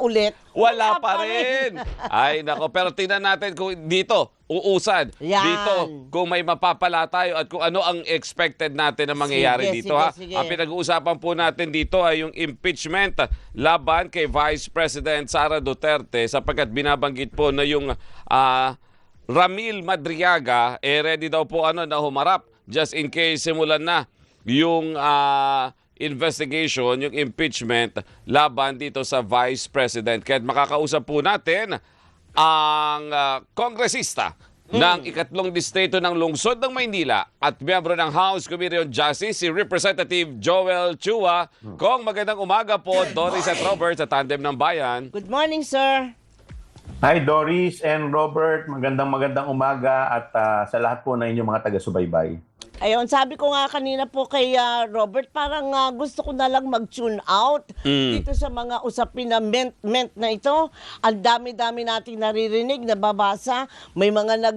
ulit. Wala pa rin. Ay, nako. Pero tingnan natin kung dito, uusad. Yan. Dito, kung may mapapala tayo at kung ano ang expected natin na mangyayari Sige, dito. sige, Ha? sige. Ang pinag-uusapan po natin dito ay yung impeachment laban kay Vice President Sara Duterte sapagkat binabanggit po na yung Ramil Madriaga, ready daw po na humarap just in case simulan na yung investigation, yung impeachment laban dito sa Vice President. Kaya makakausap po natin ang kongresista ng ikatlong distrito ng lungsod ng Maynila at miyembro ng House Committee on Justice, si Representative Joel Chua. Kong magandang umaga po, Doris at Robert sa Tandem ng Bayan. Good morning, sir. Hi Doris and Robert, magandang umaga at sa lahat po ng inyong mga taga-subaybay. Ayun, sabi ko nga kanina po kay Robert, parang gusto ko na lang mag-tune out dito sa mga usapin na ment na ito. Ang dami-dami nating naririnig, nababasa. May mga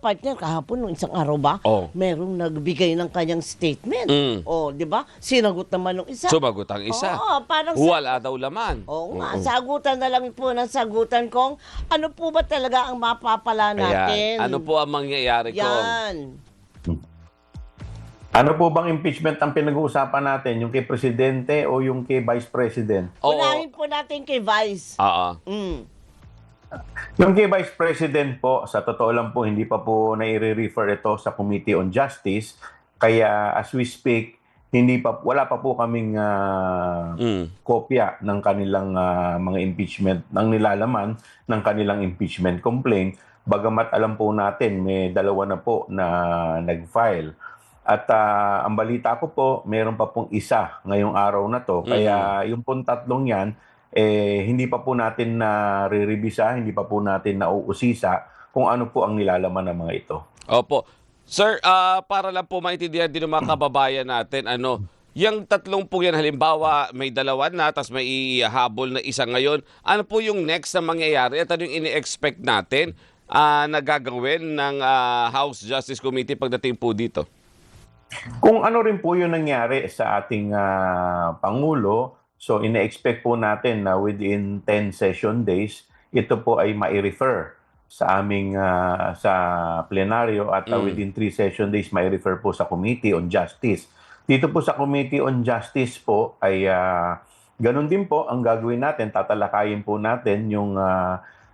partner, kahapon, nung isang araw ba, merong nagbigay ng kanyang statement. Di ba? Sinagot naman ng isa. Sumagot ang isa. Oo, parang wala daw laman. Oo nga, sagutan na lang po ng sagutan kong ano po ba talaga ang mapapala natin. Ayan. Ano po ang mangyayari ko? Yan. Ano po bang impeachment ang pinag-uusapan natin? Yung kay Presidente o yung kay Vice President? Unahin po natin kay Vice. Yung kay Vice President po, sa totoo lang po, hindi pa po nai-refer ito sa Committee on Justice. Kaya as we speak, wala pa po kaming kopya ng kanilang mga impeachment, ng nilalaman ng kanilang impeachment complaint. Bagamat alam po natin, may dalawa na po na nag-file. At ang balita ko po, meron pa pong isa ngayong araw na to. Kaya yung pong tatlong yan, hindi pa po natin na riribisa, hindi pa po natin nauusisa kung ano po ang nilalaman ng mga ito. Opo. Sir, para lang po maintindihan din ng mga kababayan natin, yung tatlong po yan, halimbawa may dalawa na, tapos may ihabol na isa ngayon, ano po yung next na mangyayari at ano yung ini-expect natin na gagawin ng House Justice Committee pagdating po dito? Kung ano rin po yung nangyari sa ating Pangulo, so ina-expect po natin na within 10 session days, ito po ay mai-refer sa aming sa plenaryo at within 3 session days mai-refer po sa Committee on Justice. Dito po sa Committee on Justice po ay ganun din po ang gagawin natin, tatalakayin po natin yung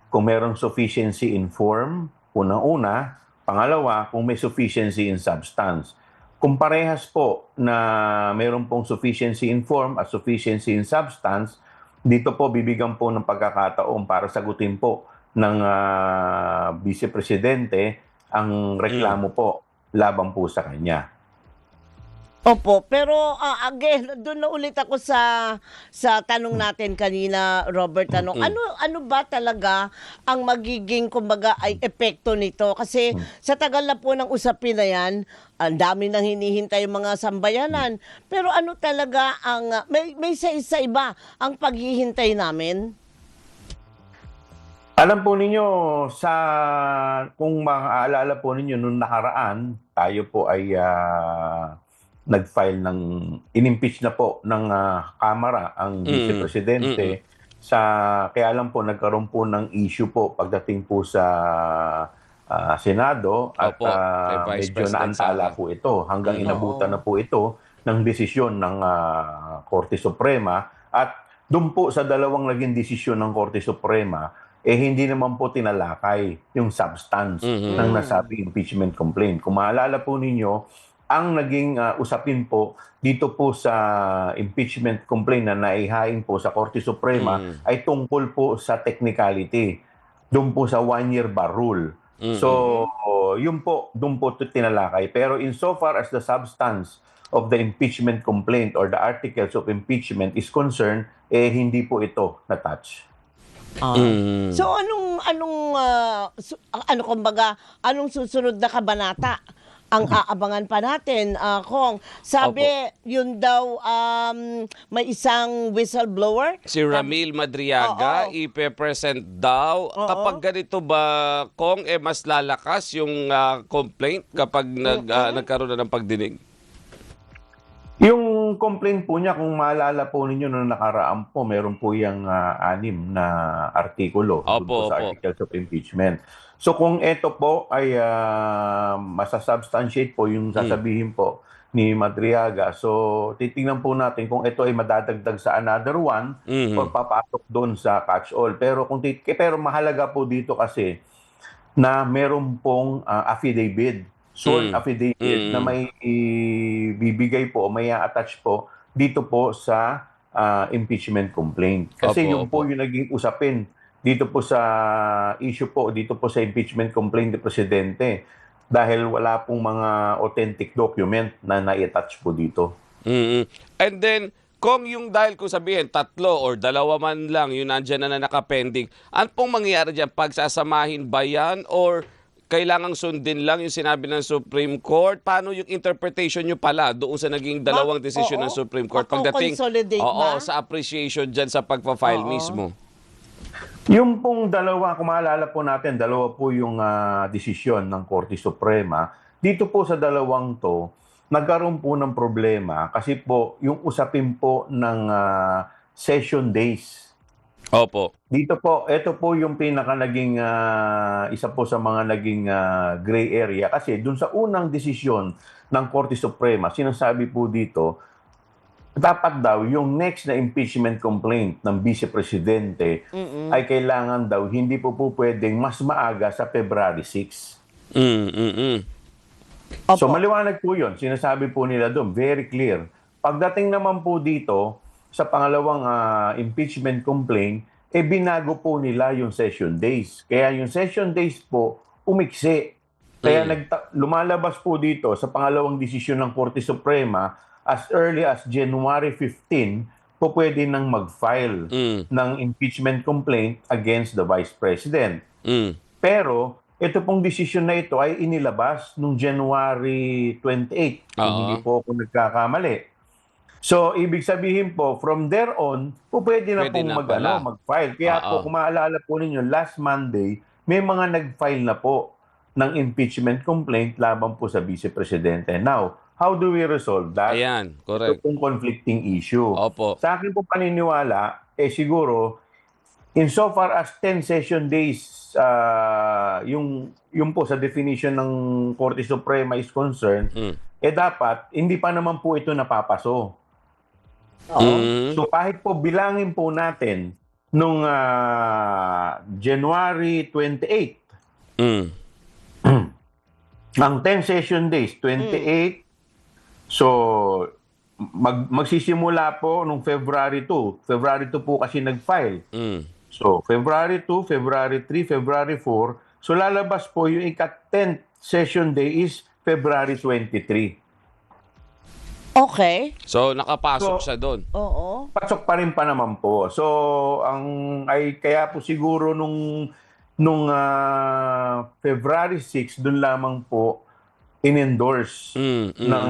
kung merong sufficiency in form, unang-una, pangalawa, kung may sufficiency in substance. Kung parehas po na mayroon pong sufficiency in form at sufficiency in substance, dito po bibigyan po ng pagkakataon para sagutin po ng Vice Presidente ang reklamo po laban po sa kanya. Opo, pero again, doon na ulit ako sa tanong natin kanina, Robert, ano ba talaga ang magiging kumbaga ay epekto nito? Kasi sa tagal na po ng usapin na yan, ang dami nang hinihintay yung mga sambayanan. Pero ano talaga ang may sa iba ang paghihintay namin? Alam po ninyo, kung maaalala po ninyo, nung nakaraan, tayo po ay nag-file in-impeach na po ng Kamara ang Vice Presidente. Kaya lang po, nagkaroon po ng issue po pagdating po sa Senado at medyo naantala po ito. Hanggang inabutan na po ito ng desisyon ng Korte Suprema. At doon po sa dalawang naging desisyon ng Korte Suprema, hindi naman po tinalakay yung substance ng nasabing impeachment complaint. Kung maalala po ninyo, ang naging usapin po dito po sa impeachment complaint na naihain po sa Korte Suprema ay tungkol po sa technicality. Doon po sa one-year bar rule. So, yun po, doon po tinalakay. Pero insofar as the substance of the impeachment complaint or the articles of impeachment is concerned, hindi po ito na-touch. So anong susunod na kabanata ang aabangan pa natin, Kong? Sabi, yun daw, may isang whistleblower. Si Ramil Madriaga, ipe-present daw. Kapag ganito ba, Kong, mas lalakas yung complaint kapag nagkaroon na ng pagdinig? Yung yung complaint po niya, kung maalala po ninyo nung nakaraan po, meron po yung 6 na artikulo doon po sa articles of impeachment. So kung ito po ay masasubstantiate po yung sasabihin po ni Madriaga, so titingnan po natin kung ito ay madadagdag sa another one or papasok doon sa catch-all. Pero pero mahalaga po dito kasi na meron pong affidavit, sworn affidavit na may bibigay po, may attach po dito po sa impeachment complaint. Kasi yung po yung naging usapin dito po sa issue po, dito po sa impeachment complaint ni Presidente, dahil wala pong mga authentic document na na-attach po dito. And then, kung yung dahil kung sabihin, 3 or 2 man lang, yung nandyan na nakapending, ano pong mangyayari dyan? Pagsasamahin ba yan? Or kailangang sundin lang yung sinabi ng Supreme Court? Paano yung interpretation nyo pala doon sa naging dalawang desisyon ng Supreme Court? Pagdating sa appreciation dyan sa pagpa-file mismo. Yung pong dalawa, kung maalala po natin, dalawa po yung desisyon ng Korte Suprema. Dito po sa dalawang to, nagkaroon po ng problema kasi po yung usapin po ng session days. Opo. Dito po, ito po yung pinaka naging isa po sa mga naging gray area kasi dun sa unang desisyon ng Korte Suprema, sinasabi po dito, dapat daw yung next na impeachment complaint ng Vice Presidente ay kailangan daw hindi po pwedeng mas maaga sa February 6. So maliwanag po yun. Sinasabi po nila doon, very clear. Pagdating naman po dito sa pangalawang impeachment complaint, binago po nila yung session days. Kaya yung session days po umiksi. Kaya lumalabas po dito sa pangalawang desisyon ng Korte Suprema, as early as January 15, po pwede nang mag-file ng impeachment complaint against the Vice President. Pero, ito pong desisyon na ito ay inilabas noong January 28, kung hindi po ako nagkakamali. So, ibig sabihin po, from there on, po pwede na pong mag-file. Kaya po, kung maalala po ninyo, last Monday, may mga nag-file na po ng impeachment complaint laban po sa Vice Presidente. Now, how do we resolve that? Ayan, correct. Ito pong conflicting issue. Opo. Sa akin po paniniwala, siguro, insofar as 10 session days, yung po sa definition ng Korte Suprema is concerned, dapat, hindi pa naman po ito napapaso. So kahit po bilangin po natin nung January 28, ang 10 session days, 28, so, magsisimula po nung February 2. February 2 po kasi nag-file. So, February 2, February 3, February 4. So, lalabas po yung ika-10th session day is February 23. Okay. So, nakapasok siya doon. Oo. Pasok pa rin pa naman po. So, kaya po siguro nung February 6, doon lamang po in-endorse ng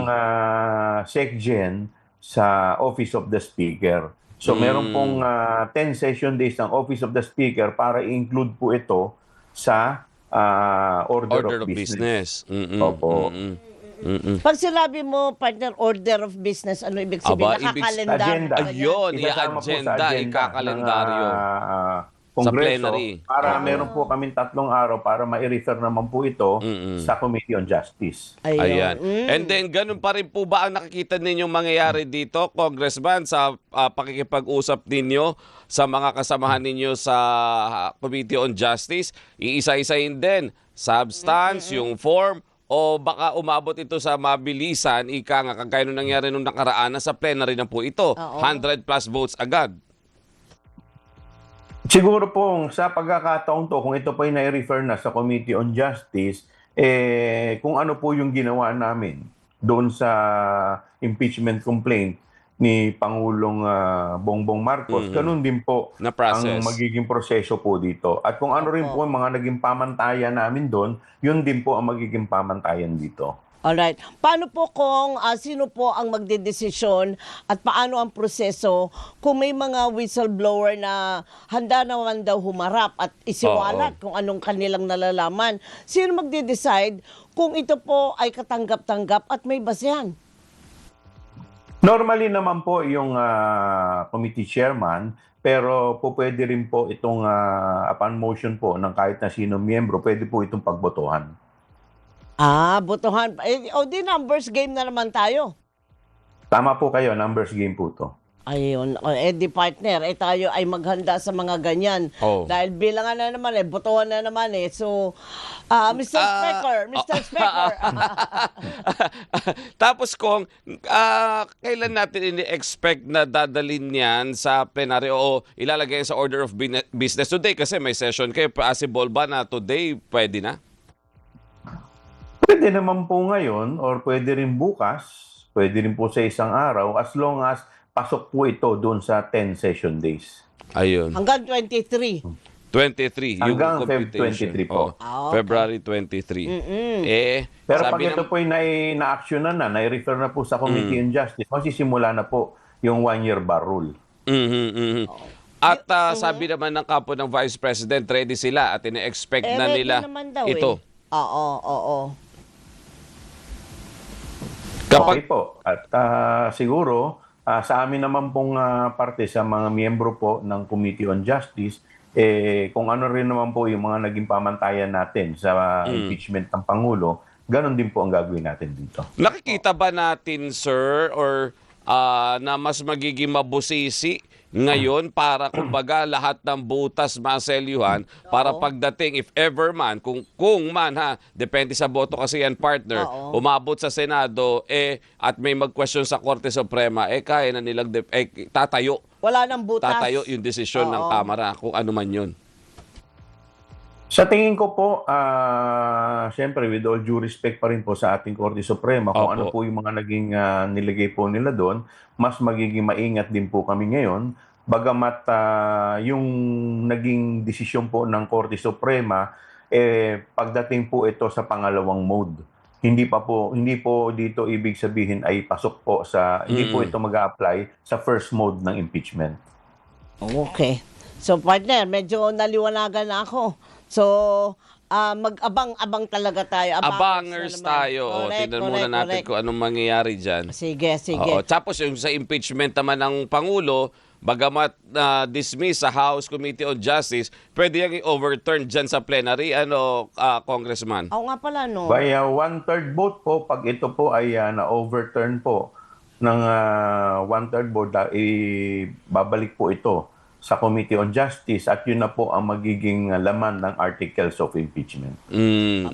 SecGen sa Office of the Speaker. So meron pong 10 session days ng Office of the Speaker para i-include po ito sa order of business. Opo. Pag sinabi mo, partner, order of business, ano ibig sabihin? Nakakalendaryo. Ayun, i-agenda, ikakalendaryo. Kongreso, plenary. Para meron po kaming 3 araw para ma-refer naman po ito sa Committee on Justice. Ayan. And then, ganun pa rin po ba ang nakikita ninyong mangyayari dito, Congressman, sa pakikipag-usap ninyo sa mga kasamahan ninyo sa Committee on Justice? Iisa-isahin din, substance, yung form, o baka umabot ito sa mabilisan, nga kagaya nung nangyari nung nakaraan na sa plenary na po ito, 100 plus votes agad. Siguro po sa pagkakataon to, kung ito po ay na-refer na sa Committee on Justice, kung ano po yung ginawa namin doon sa impeachment complaint ni Pangulong Bongbong Marcos, ganun din po ang magiging proseso po dito. At kung ano rin po ang mga naging pamantayan namin doon, yun din po ang magiging pamantayan dito. Alright. Paano po kung sino po ang magdedesisyon at paano ang proseso kung may mga whistleblower na handa naman daw humarap at isiwalat kung anong kanilang nalalaman? Sino magde-decide kung ito po ay katanggap-tanggap at may basehan? Normally naman po yung committee chairman, pero po pwede rin po itong upon motion po ng kahit na sino miyembro, pwede po itong pagbotohan. Botohan. Di numbers game na naman tayo. Tama po kayo, numbers game po to. Ayun, di partner, tayo ay maghanda sa mga ganyan. Oh. Dahil bilangan na naman botohan na naman So, Mr. Speaker. Tapos kung kailan natin ini-expect na dadalhin yan sa plenary o ilalagay sa order of business today kasi may session kayo, possible ba na today pwede na? Pwede naman po ngayon or pwede rin bukas, pwede rin po sa isang araw as long as pasok po ito doon sa 10 session days. Ayun. Hanggang 23. 23 yung Hanggang computation. 23 po. Oh, February 23. Pero sabi pag ito po ay na-action na, na-refer na po sa Committee on Justice, magsisimula na po yung 1-year bar rule. At sabi naman ng kampo ng Vice President, ready sila at ine-expect na ready nila naman daw ito. Oo. Okay po. At siguro, sa amin naman pong parte sa mga miyembro po ng Committee on Justice, kung ano rin naman po yung mga naging pamantayan natin sa impeachment ng Pangulo, ganun din po ang gagawin natin dito. Nakikita ba natin, sir, or na mas magiging mabusisi ngayon para kumbaga lahat ng butas maselyuhan para pagdating if ever man kung man depende sa boto kasi yan partner umabot sa Senado at may mag-question sa Korte Suprema kaya na nilang tatayo Wala nang butas. tatayo yung desisyon ng Kamara kung ano man yun. Sa tingin ko po, siyempre with all due respect pa rin po sa ating Korte Suprema, kung ano po yung mga naging nilagay po nila doon, mas magiging maingat din po kami ngayon. Bagamat yung naging desisyon po ng Korte Suprema, pagdating po ito sa pangalawang mode. Hindi po dito ibig sabihin ay pasok po sa, hindi po ito mag-a-apply sa first mode ng impeachment. Okay. So partner, medyo naliwanagan na ako. So, mag-abang-abang talaga tayo. Abangers tayo. Tingnan muna natin kung anong mangyayari dyan. Sige. Tapos yung sa impeachment naman ng Pangulo, bagamat dismiss sa House Committee on Justice, pwede yung i-overturn dyan sa plenary, Congressman? Oo nga pala, no? By 1/3 vote po, pag ito po ay na-overturn po ng 1/3 vote, babalik po ito sa Committee on Justice at yun na po ang magiging laman ng articles of impeachment.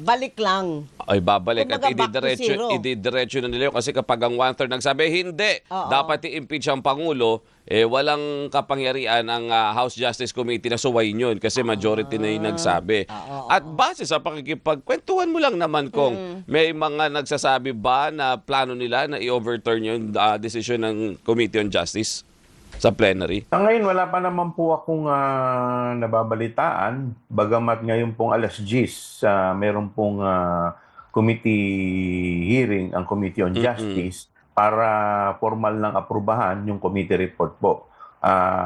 Balik lang. Ay, babalik. Kumbaga, At back to ididiretso na nila yun. Kasi kapag ang 1/3 nagsabi, hindi, dapat i-impeach ang Pangulo, walang kapangyarihan ang House Justice Committee na suwayin yun kasi majority na yung nagsabi. At base sa pakikipagkwentuhan mo lang naman kung may mga nagsasabi ba na plano nila na i-overturn yung decision ng Committee on Justice sa plenary? Ngayon, wala pa naman po akong nababalitaan. Bagamat ngayon pong alas 10, meron pong committee hearing ang Committee on Justice para formal ng aprubahan yung committee report po.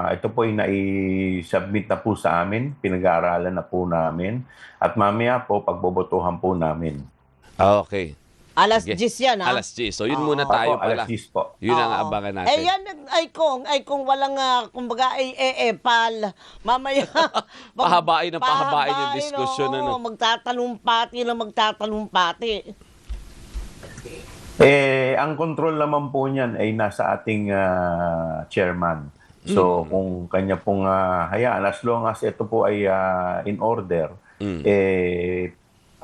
Ito po ay nai-submit na po sa amin, pinag-aaralan na po namin, at mamaya po pagbobotohan po namin. Okay. Alas 10 yan, ha? Alas 10. So, yun muna tayo Opo, pala. alas 10 po. Yun ang abangan natin. Yan, kung walang, kumbaga, pal, mamaya, Pahabain yung diskusyon. magtatalumpati. Ang control naman po niyan ay nasa ating chairman. So, kung kanya pong hayaan, as long as ito po ay in order,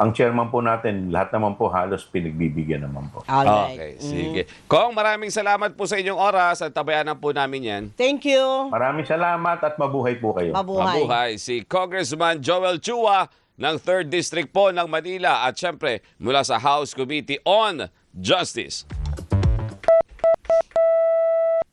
ang chairman po natin, lahat naman po halos pinagbibigyan naman po. Alright. Okay, sige. Kong, maraming salamat po sa inyong oras at tabayanan po namin yan. Thank you. Maraming salamat at mabuhay po kayo. Mabuhay. Si Congressman Joel Chua ng 3rd District po ng Manila at syempre mula sa House Committee on Justice.